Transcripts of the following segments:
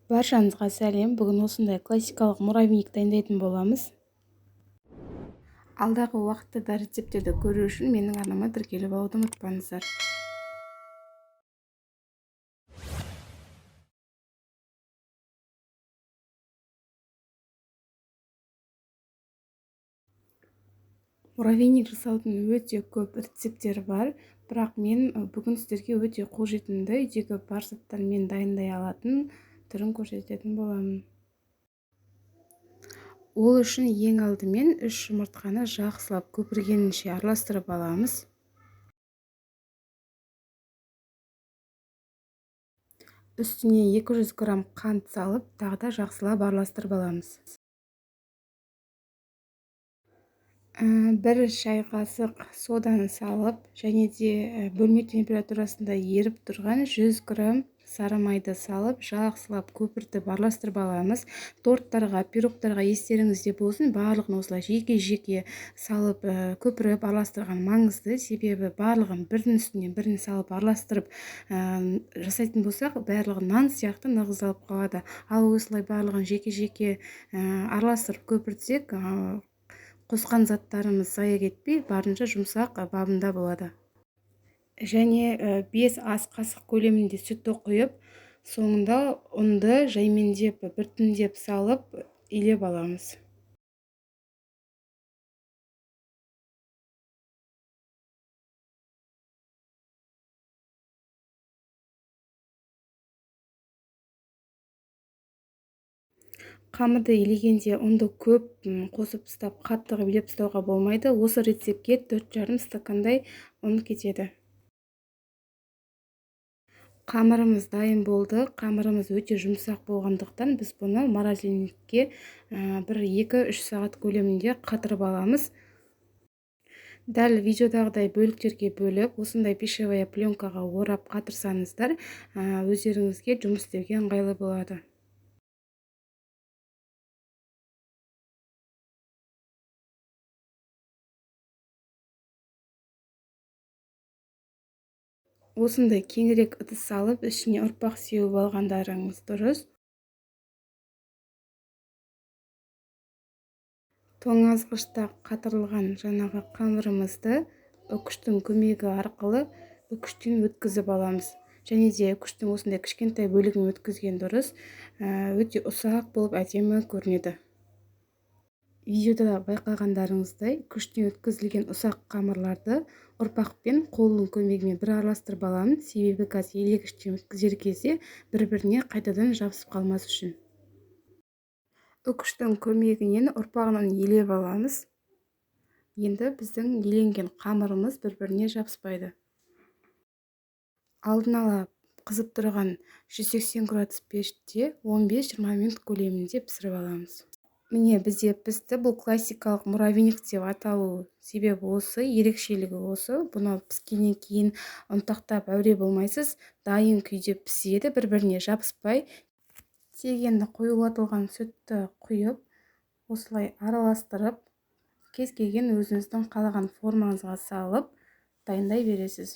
Баршаңызға сәлем. Бүгін осындай классикалық муравейник дайындайтын боламыз. Алдағы уақытта рецептерді көру үшін менің арнама тіркеліп алуды ұмытпаңыздар. Муравейник жасаудың өте көп рецепттері бар, бірақ мен бүгін сіздерге өте қолжетімді үйдегі бар заттармен дайындай алатын түрін көрсететін боламын. Ол үшін ең алдымен 3 жұмыртқаны жақсылап көпіргенінше араластырып аламыз. Үстіне 200 грамм қант салып, тағы да жақсылап араластырып аламыз. 1 шай қасық соданы салып, және де бөлме температурасында еріп тұрған 100 грамм сары майды салып, жақсылап көпіртіп араластырып аламыз. Торттарға, пирогтарға естеріңізде болсын, барлығын осылай жеке-жеке салып, көпіріп араластырған маңызды, себебі барлығын бірінің үстіне бірін салып араластырып жасайтын болсақ, барлығы нан сияқты нығыздалып қалады. Ал осылай барлығын жеке-жеке араластырып көпіртсек, қосқан заттарымыз зая кетпей, барынша жұмсақ бабында болады. Және 5 ас қасық көлемінде сүтті құйып, соңында ұнды жаймендеп, біртіндеп салып, илеп аламыз. Қамырды илегенде ұнды көп қосып тастап, қатты илеп тастауға болмайды. Осы рецептке 4,5 стакандай ұн кетеді. Қамырымыз дайын болды. Қамырымыз өте жұмсақ болғандықтан біз бұны морозильникке 1-2-3 сағат көлемінде қатырып аламыз. Дәл видеодағыдай бөліктерге бөліп, осындай пищевая пленкаға орап қатырсаңыздар, өздеріңізге жұмыс істеуге ыңғайлы болады. Осындай кеңірек ыдыс салып, ішіне ұрпақ сеуіп алғандарыңыз дұрыс. Тоңазғышта қатырылған жаңағы қамырымызды үкіштің көмегі арқылы үкіштен өткізіп аламыз. Және де үкіштің осындай кішкентай бөлігін өткізген дұрыс, өте ұсақ болып әдемі көрінеді. Видеода байқағандарыңыздай, үкіштен өткізілген ұсақ қамырларды ұрпақпен қолының көмегімен бір араластырып аламын, себебі газ елегіштен өткізер кезде бір-біріне қайтадан жабысып қалмас үшін. Үкіштің көмегінен ұрпағынан елеп аламыз. Енді біздің еленген қамырымыз бір-біріне жабыспайды. Алдын ала қызып тұрған 180 градус пеште 15-20 минут көлемінде пісіріп аламыз. Міне бізде пісті. Бұл классикалық муравейник деп аталу себебі осы, ерекшелігі осы. Бұны піскеннен кейін ұнтақтап әуре болмайсыз, дайын күйде піседі, бір-біріне жабыспай. Тек енді қоюлатылған сүтті құйып, осылай араластырып, кез келген өзіңіздің қалаған формаңызға салып, дайындай бересіз.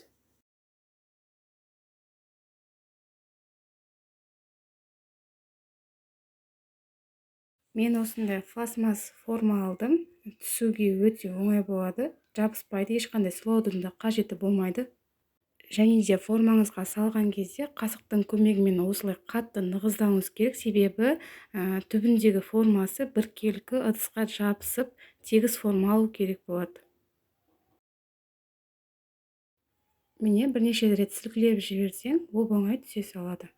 Мен осындай пластмасс форма алдым. Түсуге өте оңай болады. Жабыспайды, ешқандай сылаудың да қажеті болмайды. Және де формаңызға салған кезде қасықтың көмегімен осылай қатты нығыздауыңыз керек, себебі түбіндегі формасы біркелкі ыдысқа жабысып, тегіс форма алу керек болады. Міне бірнеше рет сілкілеп жіберсең, оп-оңай түсе салады.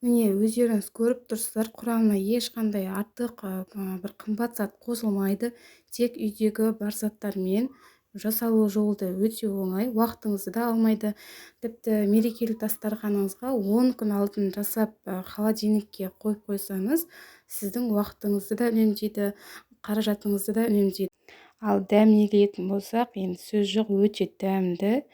Міне өздеріңіз көріп тұрсыздар, құрамына ешқандай артық бір қымбат зат қосылмайды. Тек үйдегі бар заттармен жасалу жолы да өте оңай, уақытыңызды да алмайды. Тіпті мерекелік дастарханыңызға 10 күн алдын жасап холодильникке қойып қойсаңыз, сіздің уақытыңызды да үнемдейді, қаражатыңызды да үнемдейді. Ал дәміне келетін болсақ, енді сөз жоқ, өте дәмді.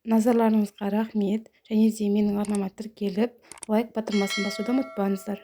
Назарларыңызға рахмет, және де менің арнама тіркеліп лайк батырмасын басуды ұмытпаңыздар.